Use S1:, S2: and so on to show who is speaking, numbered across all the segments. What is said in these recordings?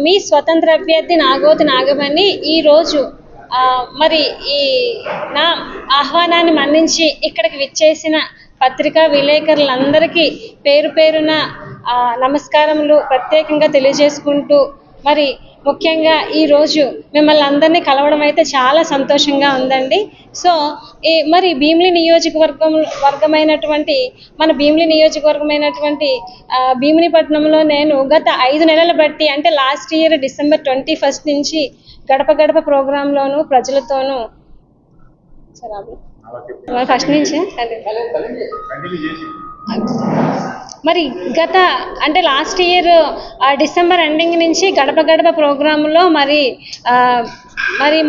S1: మీ స్వతంత్ర అభ్యర్థి నాగోతి నాగమణి ఈరోజు మరి ఈ నా ఆహ్వానాన్ని మన్నించి ఇక్కడికి విచ్చేసిన పత్రికా విలేకరులందరికీ పేరు పేరున నమస్కారములు ప్రత్యేకంగా తెలియజేసుకుంటూ మరి ముఖ్యంగా ఈరోజు మిమ్మల్ని అందరినీ కలవడం అయితే చాలా సంతోషంగా ఉందండి. సో మరి భీమిలి నియోజకవర్గమైనటువంటి మన భీమిలి నియోజకవర్గమైనటువంటి భీమినిపట్నంలో నేను గత 5 నెలల బట్టి అంటే లాస్ట్ ఇయర్ December 21 నుంచి గడప గడప ప్రోగ్రాంలోను ప్రజలతోనూ ఫస్ట్ నుంచి మరి గత అంటే లాస్ట్ ఇయర్ డిసెంబర్ ఎండింగ్ నుంచి గడప గడప ప్రోగ్రాంలో మరి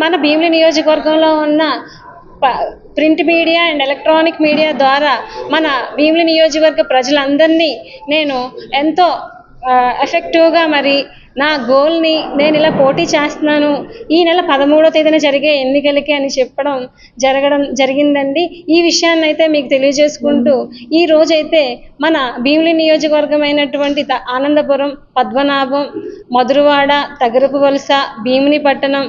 S1: మన భీమిలి నియోజకవర్గంలో ఉన్న print media and electronic media ద్వారా మన భీమిలి నియోజకవర్గ ప్రజలందరినీ నేను ఎంతో ఎఫెక్టివ్గా మరి నా గోల్ని నేను ఇలా పోటీ చేస్తున్నాను ఈ నెల 13వ తేదీన జరిగే ఎన్నికలకి అని జరిగిందండి. ఈ విషయాన్ని అయితే మీకు తెలియజేసుకుంటూ ఈ రోజైతే మన భీమిలి నియోజకవర్గం అయినటువంటి ఆనందపురం, పద్మనాభం, మధురవాడ, తగరపు వలస, భీమినిపట్టణం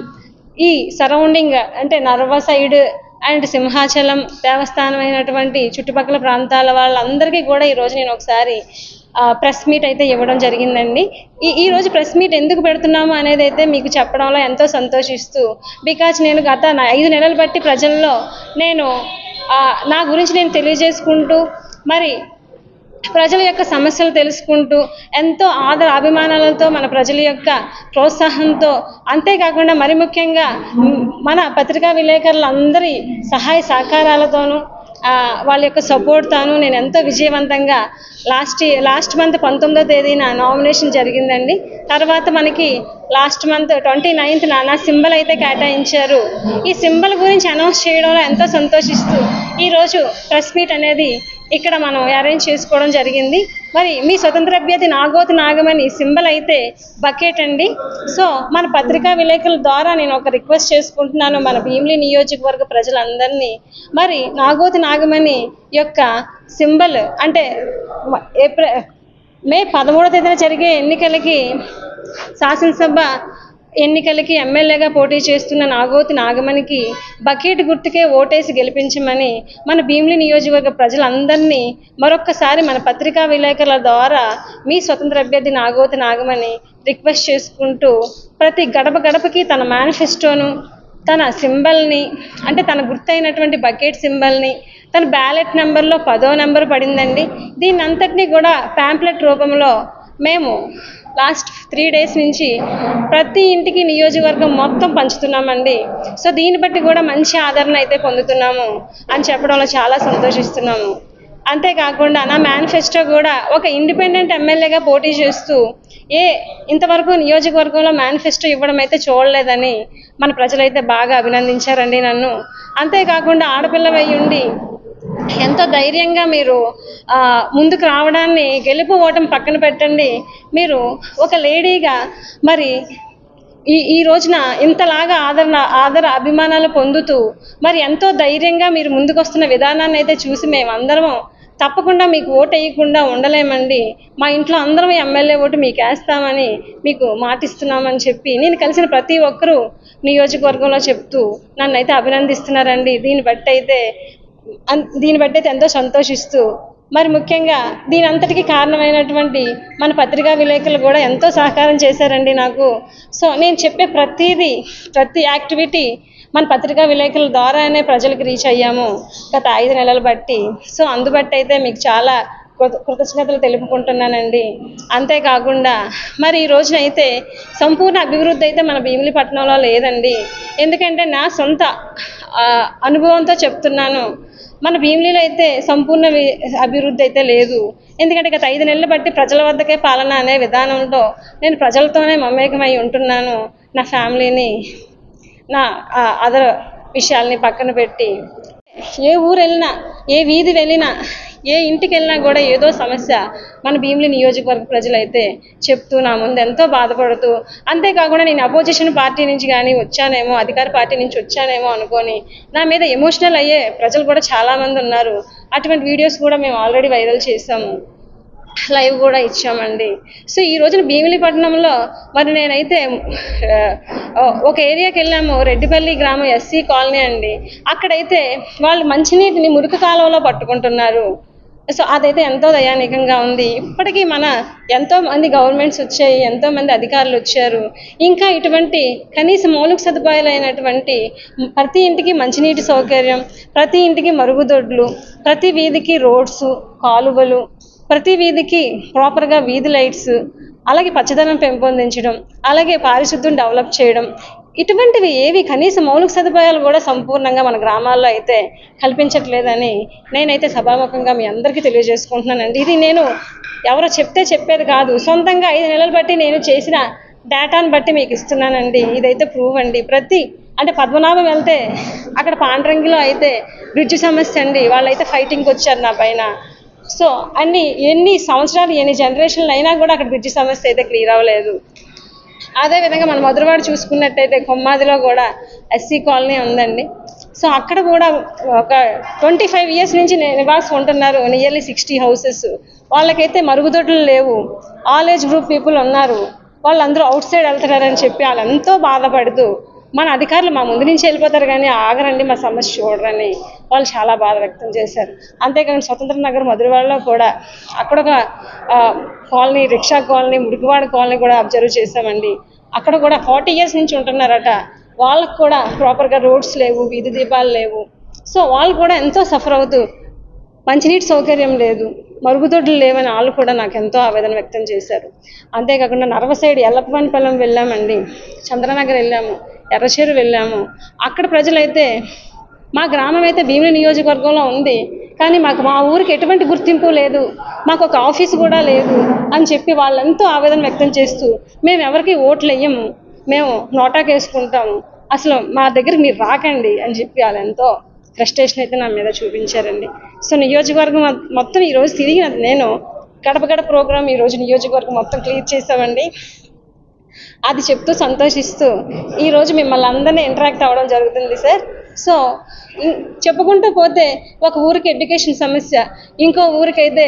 S1: ఈ సరౌండింగ్ అంటే నర్వ సైడ్ అండ్ సింహాచలం దేవస్థానం అయినటువంటి చుట్టుపక్కల ప్రాంతాల వాళ్ళందరికీ కూడా ఈరోజు నేను ఒకసారి ప్రెస్ మీట్ అయితే ఇవ్వడం జరిగిందండి. ఈరోజు ప్రెస్ మీట్ ఎందుకు పెడుతున్నాము అనేది అయితే మీకు చెప్పడంలో ఎంతో సంతోషిస్తూ బికాజ్ నేను గత 5 నెలలు బట్టి ప్రజల్లో నేను నా గురించి నేను తెలియజేసుకుంటూ మరి ప్రజల యొక్క సమస్యలు తెలుసుకుంటూ ఎంతో ఆదర అభిమానాలతో మన ప్రజల యొక్క ప్రోత్సాహంతో అంతేకాకుండా మరి ముఖ్యంగా మన పత్రికా విలేకరులందరి సహాయ సహకారాలతోనూ వాళ్ళ యొక్క సపోర్ట్తోనూ నేను ఎంతో విజయవంతంగా లాస్ట్ మంత్ 19వ తేదీన నామినేషన్ జరిగిందండి. తర్వాత మనకి లాస్ట్ మంత్ 29th నా సింబల్ అయితే కేటాయించారు. ఈ సింబల్ గురించి అనౌన్స్ చేయడంలో ఎంతో సంతోషిస్తూ ఈరోజు ప్రెస్ మీట్ అనేది ఇక్కడ మనం అరేంజ్ చేసుకోవడం జరిగింది. మరి మీ స్వతంత్ర అభ్యర్థి నాగోతి నాగమణి సింబల్ అయితే బకెట్ అండి. సో మన పత్రికా విలేకరుల ద్వారా నేను ఒక రిక్వెస్ట్ చేసుకుంటున్నాను మన భీమిలి నియోజకవర్గ ప్రజలందరినీ మరి నాగోతి నాగమణి యొక్క సింబల్ అంటే మే 13వ తేదీన జరిగే ఎన్నికలకి శాసనసభ ఎన్నికలకి ఎమ్మెల్యేగా పోటీ చేస్తున్న నాగోతి నాగమణికి బకెట్ గుర్తుకే ఓటేసి గెలిపించమని మన భీమిలి నియోజకవర్గ ప్రజలందరినీ మరొక్కసారి మన పత్రికా విలేకరుల ద్వారా మీ స్వతంత్ర అభ్యర్థి నాగోతి నాగమణి రిక్వెస్ట్ చేసుకుంటూ ప్రతి గడప గడపకి తన మేనిఫెస్టోను తన సింబల్ని అంటే తన గుర్తైనటువంటి బకెట్ సింబల్ని తన బ్యాలెట్ నెంబర్లో 10వ నెంబర్ పడిందండి. దీన్ని అంతటినీ కూడా ప్యాంప్లెట్ రూపంలో మేము లాస్ట్ 3 days నుంచి ప్రతి ఇంటికి నియోజకవర్గం మొత్తం పంచుతున్నామండి. సో దీన్ని బట్టి కూడా మంచి ఆదరణ అయితే పొందుతున్నాము అని చెప్పడంలో చాలా సంతోషిస్తున్నాము. అంతేకాకుండా నా మేనిఫెస్టో కూడా ఒక ఇండిపెండెంట్ ఎమ్మెల్యేగా పోటీ చేస్తూ ఇంతవరకు నియోజకవర్గంలో మేనిఫెస్టో ఇవ్వడం అయితే చూడలేదని మన ప్రజలైతే బాగా అభినందించారండి నన్ను. అంతేకాకుండా ఆడపిల్ల ఉండి ఎంతో ధైర్యంగా మీరు ముందుకు రావడాన్ని గెలుపు ఓటమి పక్కన పెట్టండి మీరు ఒక లేడీగా మరి ఈ రోజున ఇంతలాగా ఆదర అభిమానాలు పొందుతూ మరి ఎంతో ధైర్యంగా మీరు ముందుకు వస్తున్న విధానాన్ని అయితే చూసి మేమందరం తప్పకుండా మీకు ఓటు వేయకుండా ఉండలేమండి. మా ఇంట్లో అందరం ఎమ్మెల్యే ఓటు మీకు వేస్తామని మీకు మాటిస్తున్నామని చెప్పి నేను కలిసిన ప్రతి ఒక్కరూ నియోజకవర్గంలో చెప్తూ నన్ను అయితే అభినందిస్తున్నారండి. దీన్ని బట్టి అయితే ఎంతో సంతోషిస్తూ మరి ముఖ్యంగా దీని అంతటికి కారణమైనటువంటి మన పత్రికా విలేకరులు కూడా ఎంతో సహకారం చేశారండి నాకు. సో నేను చెప్పే ప్రతి యాక్టివిటీ మన పత్రికా విలేకరుల ద్వారానే ప్రజలకు రీచ్ అయ్యాము గత 5 నెలలు బట్టి. సో అందుబట్టి అయితే మీకు చాలా కృతజ్ఞతలు తెలుపుకుంటున్నానండి. అంతేకాకుండా మరి ఈ రోజునైతే సంపూర్ణ అభివృద్ధి అయితే మన భీమిలిపట్నంలో లేదండి. ఎందుకంటే నా సొంత అనుభవంతో చెప్తున్నాను మన భీమిలిలో అయితే సంపూర్ణ అభివృద్ధి అయితే లేదు. ఎందుకంటే గత 5 నెలలు బట్టి ప్రజల వద్దకే పాలన అనే విధానంలో నేను ప్రజలతోనే మమేకమై ఉంటున్నాను. నా ఫ్యామిలీని నా అదర్ విషయాల్ని పక్కన పెట్టి ఏ ఊరు వెళ్ళినా ఏ వీధి వెళ్ళినా ఏ ఇంటికి వెళ్ళినా కూడా ఏదో సమస్య మన భీమిలి నియోజకవర్గ ప్రజలైతే చెప్తూ నా ముందు ఎంతో బాధపడుతూ అంతేకాకుండా నేను అపోజిషన్ పార్టీ నుంచి కానీ వచ్చానేమో అధికార పార్టీ నుంచి వచ్చానేమో అనుకొని నా మీద ఎమోషనల్ అయ్యే ప్రజలు కూడా చాలామంది ఉన్నారు. అటువంటి వీడియోస్ కూడా మేము ఆల్రెడీ వైరల్ చేసాము. లైవ్ కూడా ఇచ్చామండి. సో ఈ రోజున భీమిలిపట్నంలో మరి నేనైతే ఒక ఏరియాకి వెళ్ళాము, రెడ్డిపల్లి గ్రామం ఎస్సీ కాలనీ అండి. అక్కడైతే వాళ్ళు మంచినీటిని మురికి కాలువలో పట్టుకుంటున్నారు. సో అదైతే ఎంతో దయానీయంగా ఉంది. ఇప్పటికీ ఎంతో మంది గవర్నమెంట్స్ వచ్చాయి, ఎంతో మంది అధికారులు వచ్చారు. ఇంకా ఇటువంటి కనీస మౌలిక సదుపాయాలు అయినటువంటి ప్రతి ఇంటికి మంచినీటి సౌకర్యం, ప్రతి ఇంటికి మరుగుదొడ్లు, ప్రతి వీధికి రోడ్స్, కాలువలు, ప్రతి వీధికి ప్రాపర్గా వీధి లైట్స్, అలాగే పచ్చదనం పెంపొందించడం, అలాగే పారిశుద్ధ్యం డెవలప్ చేయడం, ఇటువంటివి ఏవి కనీస మౌలిక సదుపాయాలు కూడా సంపూర్ణంగా మన గ్రామాల్లో అయితే కల్పించట్లేదని నేనైతే సభాముఖంగా మీ అందరికీ తెలియజేసుకుంటున్నానండి. ఇది నేను ఎవరో చెప్పేది కాదు, సొంతంగా 5 నెలలు బట్టి నేను చేసిన డేటాను బట్టి మీకు ఇస్తున్నానండి. ఇదైతే ప్రూవ్ అండి. అంటే పద్మనాభం వెళ్తే అక్కడ పాండ్రంగిలో అయితే బ్రిడ్జ్ సమస్య అండి, వాళ్ళైతే ఫైటింగ్కి వచ్చారు నా పైన. సో ఎన్ని సంవత్సరాలు ఎన్ని జనరేషన్లు అయినా కూడా అక్కడ బ్రిడ్జ్ సమస్య అయితే క్లియర్ అవ్వలేదు. అదేవిధంగా మన మధురవాడ చూసుకున్నట్టయితే కొమ్మాదిలో కూడా ఎస్సీ కాలనీ ఉందండి. సో అక్కడ కూడా ఒక 25 years నుంచి నివాసం ఉంటున్నారు, నియర్లీ 60 houses. వాళ్ళకైతే మరుగుదొడ్లు లేవు. ఆల్ ఏజ్ గ్రూప్ పీపుల్ ఉన్నారు, వాళ్ళందరూ అవుట్ సైడ్ వెళ్తున్నారని చెప్పి వాళ్ళు ఎంతో బాధపడుతూ మన అధికారులు మా ముందు నుంచి వెళ్ళిపోతారు కానీ ఆగరండి, మా సమస్య చూడరని వాళ్ళు చాలా బాధ వ్యక్తం చేశారు. అంతేకాని స్వతంత్ర నగర్ మధురవాడలో కూడా అక్కడ ఒక కాలనీ, రిక్షా కాలనీ, మురికివాడ కాలనీ కూడా అబ్జర్వ్ చేశామండి. అక్కడ కూడా 40 years నుంచి ఉంటున్నారట. వాళ్ళకు కూడా ప్రాపర్గా రోడ్స్ లేవు, వీధి దీపాలు లేవు. సో వాళ్ళు కూడా ఎంతో సఫర్ అవుతూ మంచినీటి సౌకర్యం లేదు, మరుగుదొడ్లు లేవని వాళ్ళు కూడా నాకు ఎంతో ఆవేదన వ్యక్తం చేశారు. అంతేకాకుండా నర్వ సైడ్ ఎల్లప్పవనిపల్లం వెళ్ళామండి, చంద్రనగర్ వెళ్ళాము, ఎర్రచేరు వెళ్ళాము. అక్కడ ప్రజలైతే మా గ్రామం అయితే భీమిలి నియోజకవర్గంలో ఉంది కానీ మా ఊరికి ఎటువంటి గుర్తింపు లేదు, మాకు ఒక ఆఫీసు కూడా లేదు అని చెప్పి వాళ్ళు ఎంతో ఆవేదన వ్యక్తం చేస్తూ మేము ఎవరికి ఓట్లు వేయము, మేము నోటాకు వేసుకుంటాము, అసలు మా దగ్గరికి మీరు రాకండి అని చెప్పి వాళ్ళు ఎంతో ఫ్రస్ట్రేషన్ అయితే నా మీద చూపించారండి. సో నియోజకవర్గం మొత్తం ఈరోజు తిరిగి నేను గడప ప్రోగ్రామ్ ఈరోజు నియోజకవర్గం మొత్తం క్లియర్ చేసామండి. అది చెప్తూ సంతోషిస్తూ ఈరోజు మిమ్మల్ని అందరినీ ఇంటరాక్ట్ అవ్వడం జరుగుతుంది సార్. సో చెప్పుకుంటూ పోతే ఒక ఊరికి ఎడ్యుకేషన్ సమస్య, ఇంకో ఊరికైతే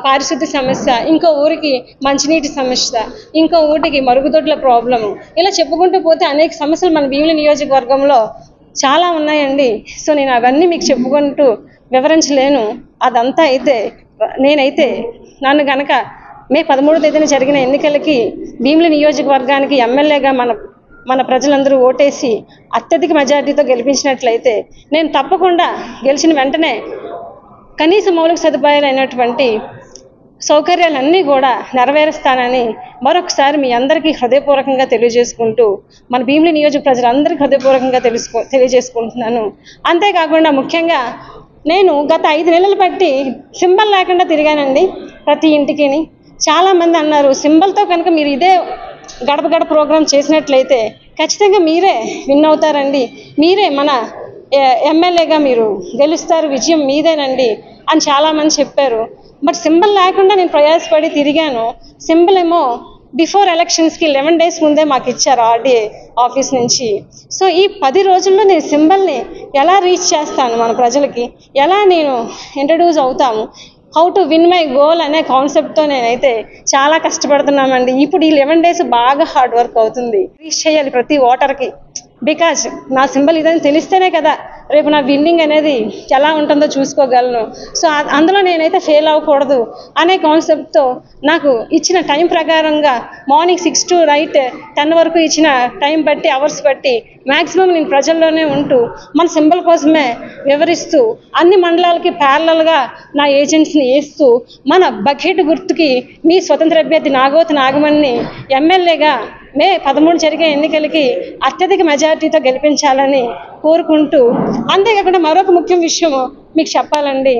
S1: పారిశుద్ధ్య సమస్య, ఇంకో ఊరికి మంచినీటి సమస్య, ఇంకో ఊరికి మరుగుదొడ్ల ప్రాబ్లము, ఇలా చెప్పుకుంటూ పోతే అనేక సమస్యలు మన భీమిలి నియోజకవర్గంలో చాలా ఉన్నాయండి. సో నేను అవన్నీ మీకు చెప్పుకుంటూ వివరించలేను. అదంతా అయితే నేనైతే నన్ను కనుక మే 13వ తేదీన జరిగిన ఎన్నికలకి భీమిలి నియోజకవర్గానికి ఎమ్మెల్యేగా మన ప్రజలందరూ ఓటేసి అత్యధిక మెజారిటీతో గెలిపించినట్లయితే నేను తప్పకుండా గెలిచిన వెంటనే కనీస మౌలిక సదుపాయాలు అయినటువంటి సౌకర్యాలన్నీ కూడా నెరవేరుస్తానని మరొకసారి మీ అందరికీ హృదయపూర్వకంగా తెలియజేసుకుంటూ మన భీమిలి నియోజక ప్రజలందరికీ హృదయపూర్వకంగా తెలియజేసుకుంటున్నాను. అంతేకాకుండా ముఖ్యంగా నేను గత 5 నెలలు బట్టి సింబల్ లేకుండా తిరిగానండి ప్రతి ఇంటికి. చాలామంది అన్నారు సింబల్తో కనుక మీరు ఇదే గడప ప్రోగ్రాం చేసినట్లయితే ఖచ్చితంగా మీరే విన్ అవుతారండి, మీరే మన ఎమ్మెల్యేగా మీరు గెలుస్తారు, విజయం మీదేనండి అని చాలామంది చెప్పారు. బట్ సింబల్ లేకుండా నేను ప్రయాసపడి తిరిగాను. సింబల్ ఏమో బిఫోర్ ఎలక్షన్స్కి 11 days ముందే మాకు ఇచ్చారు ఆర్డీఏ ఆఫీస్ నుంచి. సో ఈ 10 రోజుల్లో నేను సింబల్ని ఎలా రీచ్ చేస్తాను, మన ప్రజలకి ఎలా నేను ఇంట్రడ్యూస్ అవుతాము, how to win my goal అనే కాన్సెప్ట్తో నేనైతే చాలా కష్టపడుతున్నామండి. ఇప్పుడు ఈ 11 days బాగా హార్డ్ వర్క్ అవుతుంది, రీచ్ చేయాలి ప్రతి ఓటర్కి. బికాజ్ నా సింబల్ ఇదని తెలిస్తేనే కదా రేపు నా విన్నింగ్ అనేది ఎలా ఉంటుందో చూసుకోగలను. సో అందులో నేనైతే ఫెయిల్ అవ్వకూడదు అనే కాన్సెప్ట్తో నాకు ఇచ్చిన టైం ప్రకారంగా మార్నింగ్ 6 to night 10 వరకు ఇచ్చిన టైం బట్టి అవర్స్ బట్టి మ్యాక్సిమం నేను ప్రజల్లోనే ఉంటూ మన సింబల్ కోసమే వివరిస్తూ అన్ని మండలాలకి ప్యారలల్గా నా ఏజెంట్స్ని వేస్తూ మన బకెట్ గుర్తుకి మీ స్వతంత్ర అభ్యర్థి నాగోతు నాగమణిని ఎమ్మెల్యేగా మే 13 జరిగే ఎన్నికలకి అత్యధిక మెజారిటీతో గెలిపించాలని కోరుకుంటూ, అంతేకాకుండా మరొక ముఖ్య విషయం మీకు చెప్పాలండి.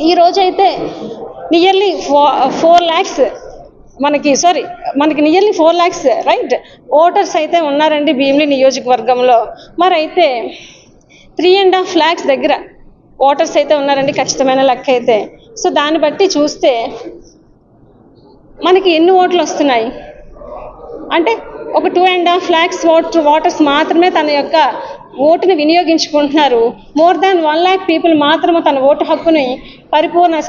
S1: ఈరోజైతే నియర్లీ 4 lakhs మనకి నియర్లీ 4 lakhs రైట్ ఓటర్స్ అయితే ఉన్నారండి భీమిలి నియోజకవర్గంలో. మరైతే 3.5 lakhs దగ్గర ఓటర్స్ అయితే ఉన్నారండి ఖచ్చితమైన లెక్క అయితే. సో దాన్ని బట్టి చూస్తే మనకి ఎన్ని ఓట్లు వస్తున్నాయి అంటే ఒక 2.5 lakhs ఓటర్స్ మాత్రమే తన యొక్క ఓటుని వినియోగించుకుంటున్నారు. మోర్ దాన్ 1 lakh పీపుల్ మాత్రమే తన ఓటు హక్కుని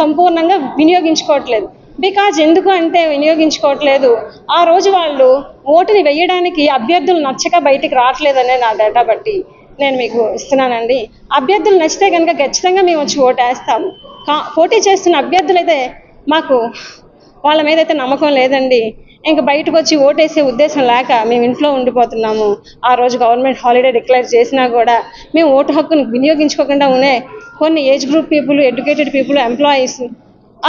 S1: సంపూర్ణంగా వినియోగించుకోవట్లేదు. బికాజ్ ఎందుకు అంటే వినియోగించుకోవట్లేదు. ఆ రోజు వాళ్ళు ఓటుని వేయడానికి అభ్యర్థులు నచ్చక బయటికి రావట్లేదనే నా డేటా బట్టి నేను మీకు ఇస్తున్నానండి. అభ్యర్థులు నచ్చితే కనుక ఖచ్చితంగా మేము వచ్చి ఓటు వేస్తాము. పోటీ చేస్తున్న అభ్యర్థులైతే మాకు వాళ్ళ మీద అయితే నమ్మకం లేదండి. ఇంకా బయటకు వచ్చి ఓటేసే ఉద్దేశం లేక మేము ఇంట్లో ఉండిపోతున్నాము. ఆ రోజు గవర్నమెంట్ హాలిడే డిక్లేర్ చేసినా కూడా మేము ఓటు హక్కును వినియోగించుకోకుండా ఉన్నాయి. కొన్ని age group people, educated people, employees,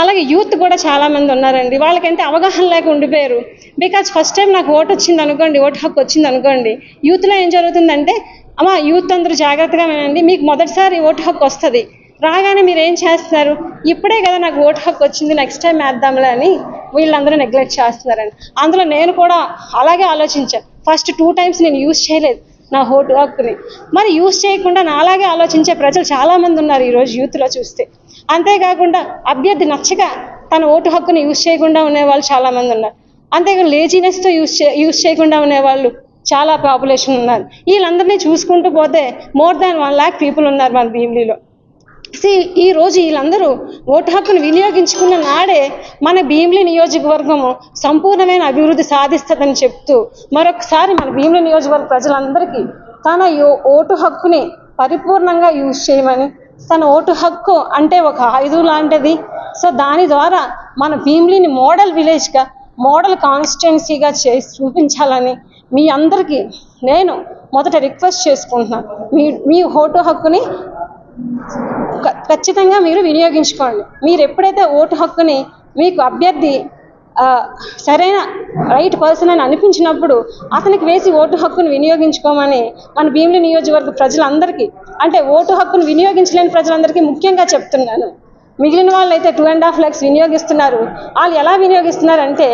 S1: అలాగే యూత్ కూడా చాలామంది ఉన్నారండి. వాళ్ళకంటే అవగాహన లేక ఉండిపోయారు. బికాజ్ ఫస్ట్ టైం నాకు ఓటు వచ్చింది అనుకోండి, ఓటు హక్కు వచ్చింది అనుకోండి, యూత్లో ఏం జరుగుతుందంటే అమ్మా యూత్ అందరూ జాగ్రత్తగా వినండి, మీకు మొదటిసారి ఓటు హక్కు వస్తుంది, రాగానే మీరు ఏం చేస్తున్నారు, ఇప్పుడే కదా నాకు ఓటు హక్కు వచ్చింది, నెక్స్ట్ టైం వేద్దాంలే అని వీళ్ళందరూ నెగ్లెక్ట్ చేస్తున్నారండి. అందులో నేను కూడా అలాగే ఆలోచించాను. ఫస్ట్ 2 times నేను యూజ్ చేయలేదు నా ఓటు హక్కుని. మరి యూజ్ చేయకుండా నా అలాగే ఆలోచించే ప్రజలు చాలామంది ఉన్నారు ఈరోజు యూత్లో చూస్తే. అంతేకాకుండా అభ్యర్థి నచ్చక తన ఓటు హక్కుని యూజ్ చేయకుండా ఉండేవాళ్ళు చాలామంది ఉన్నారు. అంతేకాదు లేజినెస్తో యూజ్ చేయకుండా ఉండేవాళ్ళు చాలా పాపులేషన్ ఉన్నారు. వీళ్ళందరినీ చూసుకుంటూ పోతే మోర్ దాన్ 1 lakh పీపుల్ ఉన్నారు మన భీమిలీలో. ఈరోజు వీళ్ళందరూ ఓటు హక్కును వినియోగించుకున్న నాడే మన భీమిలి నియోజకవర్గము సంపూర్ణమైన అభివృద్ధి సాధిస్తుందని చెప్తూ మరొకసారి మన భీమిలి నియోజకవర్గ ప్రజలందరికీ తన ఓటు హక్కుని పరిపూర్ణంగా యూజ్ చేయమని, తన ఓటు హక్కు అంటే ఒక ఆయుధం లాంటిది. సో దాని ద్వారా మన భీమిలిని మోడల్ విలేజ్గా, మోడల్ కాన్స్టిట్యున్సీగా చేసి చూపించాలని మీ అందరికీ నేను మొదట రిక్వెస్ట్ చేసుకుంటున్నాను. మీ ఓటు హక్కుని ఖచ్చితంగా మీరు వినియోగించుకోండి. మీరు ఎప్పుడైతే ఓటు హక్కుని మీకు అభ్యర్థి సరైన రైట్ పర్సన్ అని అనిపించినప్పుడు అతనికి వేసి ఓటు హక్కును వినియోగించుకోమని మన భీమిలి నియోజకవర్గ ప్రజలందరికీ, అంటే ఓటు హక్కును వినియోగించలేని ప్రజలందరికీ ముఖ్యంగా చెప్తున్నాను. మిగిలిన వాళ్ళు అయితే 2.5 lakhs వినియోగిస్తున్నారు. వాళ్ళు ఎలా వినియోగిస్తున్నారంటే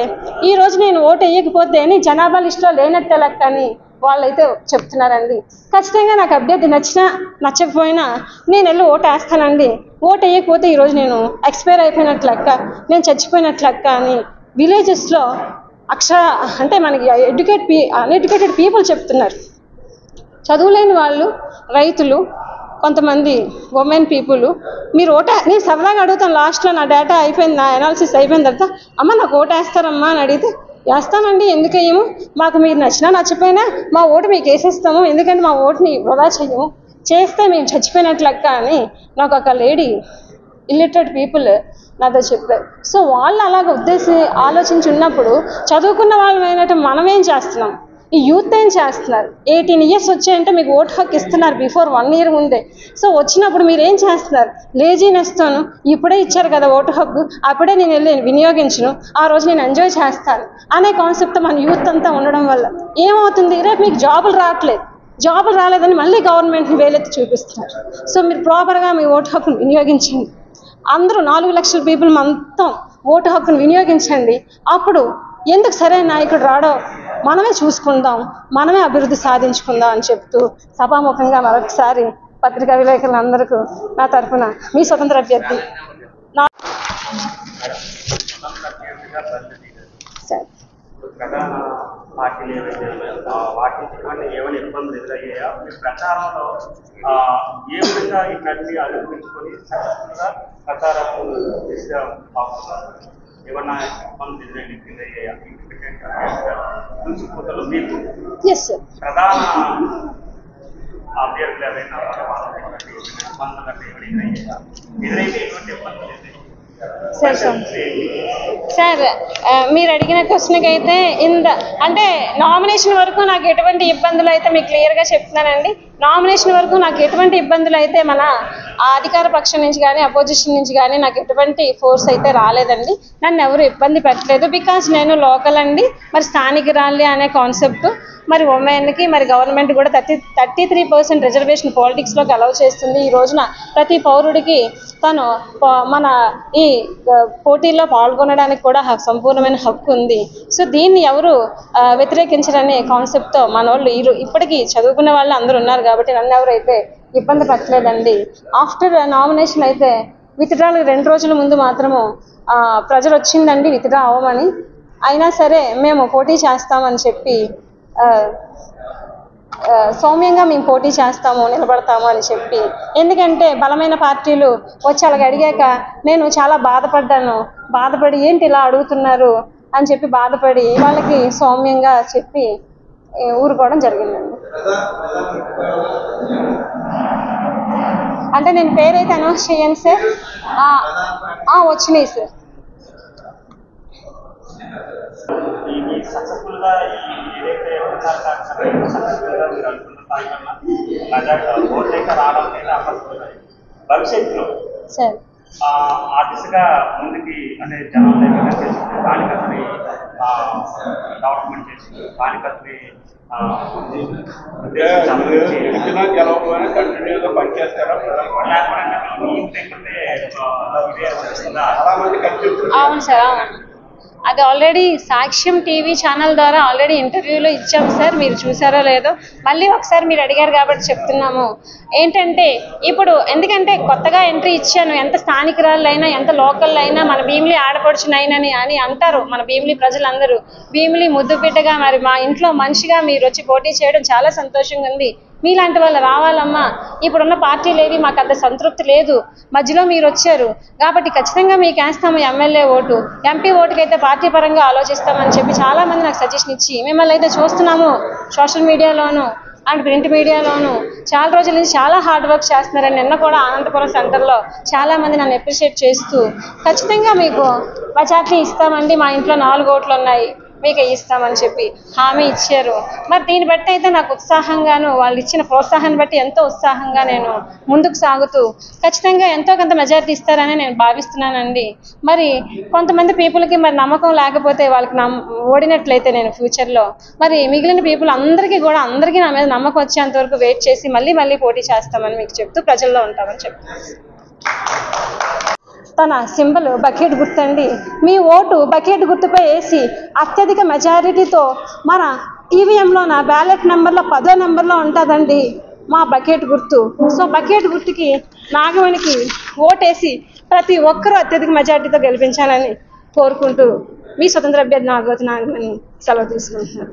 S1: ఈరోజు నేను ఓటు వేయకపోతే నీ జనాభా లిస్టులో లేనట్టే లెక్క అని వాళ్ళైతే చెప్తున్నారండి. ఖచ్చితంగా నాకు అభ్యర్థి నచ్చినా నచ్చకపోయినా నేను వెళ్ళి ఓటు వేస్తానండి. ఓటు వేయకపోతే ఈరోజు నేను ఎక్స్పైర్ అయిపోయినట్లు లెక్క, నేను చచ్చిపోయినట్లు లెక్క అని విలేజెస్లో అంటే మనకి అన్ఎడ్యుకేటెడ్ పీపుల్ చెప్తున్నారు. చదువులేని వాళ్ళు, రైతులు, కొంతమంది ఉమెన్ పీపుల్ మీరు నేను సరదాగా అడుగుతాను. లాస్ట్లో నా డేటా అయిపోయింది, నా అనాలిసిస్ అయిపోయిన తర్వాత అమ్మ నాకు ఓటు వేస్తారమ్మా అని అడిగితే వేస్తానండి, ఎందుకేమో మాకు మీరు నచ్చినా నచ్చిపోయినా మా ఓటు మీకు వేసేస్తాము, ఎందుకంటే మా ఓటుని వృధా చేయము, చేస్తే మేము చచ్చిపోయినట్లు లెక్క అని నాకు ఒక లేడీ ఇల్లిటరేట్ పీపుల్ నాతో చెప్పారు. సో వాళ్ళు అలాగ ఆలోచించి ఉన్నప్పుడు చదువుకున్న వాళ్ళు అయినట్టు మనం ఏం చేస్తున్నాం, ఈ యూత్ ఏం చేస్తున్నారు? 18 years వచ్చాయంటే మీకు ఓటు హక్కు ఇస్తున్నారు బిఫోర్ 1 year ముందే. సో వచ్చినప్పుడు మీరు ఏం చేస్తున్నారు? లేజీనెస్తోను ఇప్పుడే ఇచ్చారు కదా ఓటు హక్కు, అప్పుడే నేను వెళ్ళి వినియోగించను, ఆ రోజు నేను ఎంజాయ్ చేస్తాను అనే కాన్సెప్ట్ మన యూత్ అంతా ఉండడం వల్ల ఏమవుతుంది, రేపు మీకు జాబులు రాలేదని మళ్ళీ గవర్నమెంట్ని వేలెత్తి చూపిస్తున్నారు. సో మీరు ప్రాపర్గా మీ ఓటు హక్కును వినియోగించండి. అందరూ 4 లక్షల పీపుల్ మొత్తం ఓటు హక్కును వినియోగించండి. అప్పుడు ఎందుకు సరైన నాయకుడు రాడో మనమే చూసుకుందాం, మనమే అభివృద్ధి సాధించుకుందాం అని చెప్తూ సభాముఖంగా మరొకసారి పత్రికా విలేకరులందరికీ నా తరఫున మీ స్వతంత్ర అభ్యర్థి సార్ మీరు అడిగిన క్వశ్చన్కి అయితే అంటే నామినేషన్ వరకు నాకు ఎటువంటి ఇబ్బందులు అయితే మీకు క్లియర్గా చెప్తున్నానండి. నామినేషన్ వరకు నాకు ఎటువంటి ఇబ్బందులు అయితే మన అధికార పక్షం నుంచి కానీ అపోజిషన్ నుంచి కానీ నాకు ఎటువంటి ఫోర్స్ అయితే రాలేదండి. నన్ను ఎవరు ఇబ్బంది పెట్టలేదు. బికాజ్ నేను లోకల్ అండి, మరి స్థానికురాలి అనే కాన్సెప్ట్ మరి ఉమెన్కి మరి గవర్నమెంట్ కూడా 33% రిజర్వేషన్ పాలిటిక్స్లోకి అలౌ చేస్తుంది. ఈ రోజున ప్రతి పౌరుడికి తను మన ఈ పోటీల్లో పాల్గొనడానికి కూడా సంపూర్ణమైన హక్కు ఉంది. సో దీన్ని ఎవరు వ్యతిరేకించరనే కాన్సెప్ట్తో మన వాళ్ళు ఇప్పటికీ చదువుకున్న వాళ్ళు అందరూ ఉన్నారు కాబట్టి నన్ను ఎవరైతే ఇబ్బంది పెట్టలేదండి. ఆఫ్టర్ నామినేషన్ అయితే విత్డ్రాలు 2 రోజుల ముందు మాత్రము ప్రజలు వచ్చిందండి విత్డ్రా అవ్వమని, అయినా సరే మేము పోటీ చేస్తామని చెప్పి సౌమ్యంగా మేము పోటీ చేస్తాము, నిలబడతాము అని చెప్పి. ఎందుకంటే బలమైన పార్టీలు వచ్చి అలాగ అడిగాక నేను చాలా బాధపడి ఏంటి ఇలా అడుగుతున్నారు అని చెప్పి బాధపడి వాళ్ళకి సౌమ్యంగా చెప్పి ఊరుకోవడం జరిగిందండి. అంటే నేను పేరైతే అనౌన్స్ చేయను సార్. వచ్చినాయి సార్.
S2: భవిష్యత్తులో
S1: సార్
S2: ఆ దిశగా ముందుకి అంటే జనాలు స్థానికతని డెవలప్మెంట్ చేసి స్థానికతని
S1: అవును సార్, అవును. అది ఆల్రెడీ సాక్ష్యం టీవీ ఛానల్ ద్వారా ఆల్రెడీ ఇంటర్వ్యూలో ఇచ్చాం సార్. మీరు చూసారో లేదో, మళ్ళీ ఒకసారి మీరు అడిగారు కాబట్టి చెప్తున్నాము. ఏంటంటే ఇప్పుడు ఎందుకంటే కొత్తగా ఎంట్రీ ఇచ్చాను, ఎంత స్థానికురాళ్ళైనా ఎంత లోకల్ అయినా మన భీమిలి ఆడపడుచునైనని అని అంటారు మన భీమిలి ప్రజలందరూ. భీమిలి ముద్దు బిడ్డగా మరి మా ఇంట్లో మనిషిగా మీరు వచ్చి పోటీ చేయడం చాలా సంతోషంగా ఉంది. మీలాంటి వాళ్ళు రావాలమ్మా. ఇప్పుడున్న పార్టీలు ఏవి మాకు అంత సంతృప్తి లేదు, మధ్యలో మీరు వచ్చారు కాబట్టి ఖచ్చితంగా మీకు వేస్తాము ఎమ్మెల్యే ఓటు. ఎంపీ ఓటుకైతే పార్టీ పరంగా ఆలోచిస్తామని చెప్పి చాలామంది నాకు సజెషన్ ఇచ్చి మిమ్మల్ని అయితే చూస్తున్నాము సోషల్ మీడియాలోను అండ్ ప్రింట్ మీడియాలోను చాలా రోజుల నుంచి చాలా హార్డ్ వర్క్ చేస్తున్నారని నిన్న కూడా అనంతపురం సెంటర్లో చాలామంది నన్ను అప్రిషియేట్ చేస్తూ ఖచ్చితంగా మీకు మెజార్టీ ఇస్తామండి, మా ఇంట్లో 4 ఓట్లు ఉన్నాయి, మీకు ఇస్తామని చెప్పి హామీ ఇచ్చారు. మరి దీన్ని బట్టి అయితే నాకు ఉత్సాహంగాను, వాళ్ళు ఇచ్చిన ప్రోత్సాహాన్ని బట్టి ఎంతో ఉత్సాహంగా నేను ముందుకు సాగుతూ ఖచ్చితంగా ఎంతో కొంత మెజారిటీ ఇస్తారని నేను భావిస్తున్నానండి. మరి కొంతమంది పీపుల్కి మరి నమ్మకం లేకపోతే వాళ్ళకి ఓడినట్లయితే నేను ఫ్యూచర్లో మరి మిగిలిన పీపుల్ అందరికీ నా మీద నమ్మకం వచ్చేంత వరకు వెయిట్ చేసి మళ్ళీ పోటీ చేస్తామని మీకు చెప్తూ ప్రజల్లో ఉంటామని చెప్తాను. తన సింబల్ బకెట్ గుర్తండి. మీ ఓటు బకెట్ గుర్తుపై వేసి అత్యధిక మెజారిటీతో మన ఈవీఎంలోన బ్యాలెట్ నెంబర్లో 10వ నెంబర్లో ఉంటుందండి మా బకెట్ గుర్తు. సో బకెట్ గుర్తుకి నాగమణికి ఓటేసి ప్రతి ఒక్కరూ అత్యధిక మెజారిటీతో గెలిపించాలని కోరుకుంటూ మీ స్వతంత్ర అభ్యర్థి నాగమణి సెలవు తీసుకుంటున్నాను.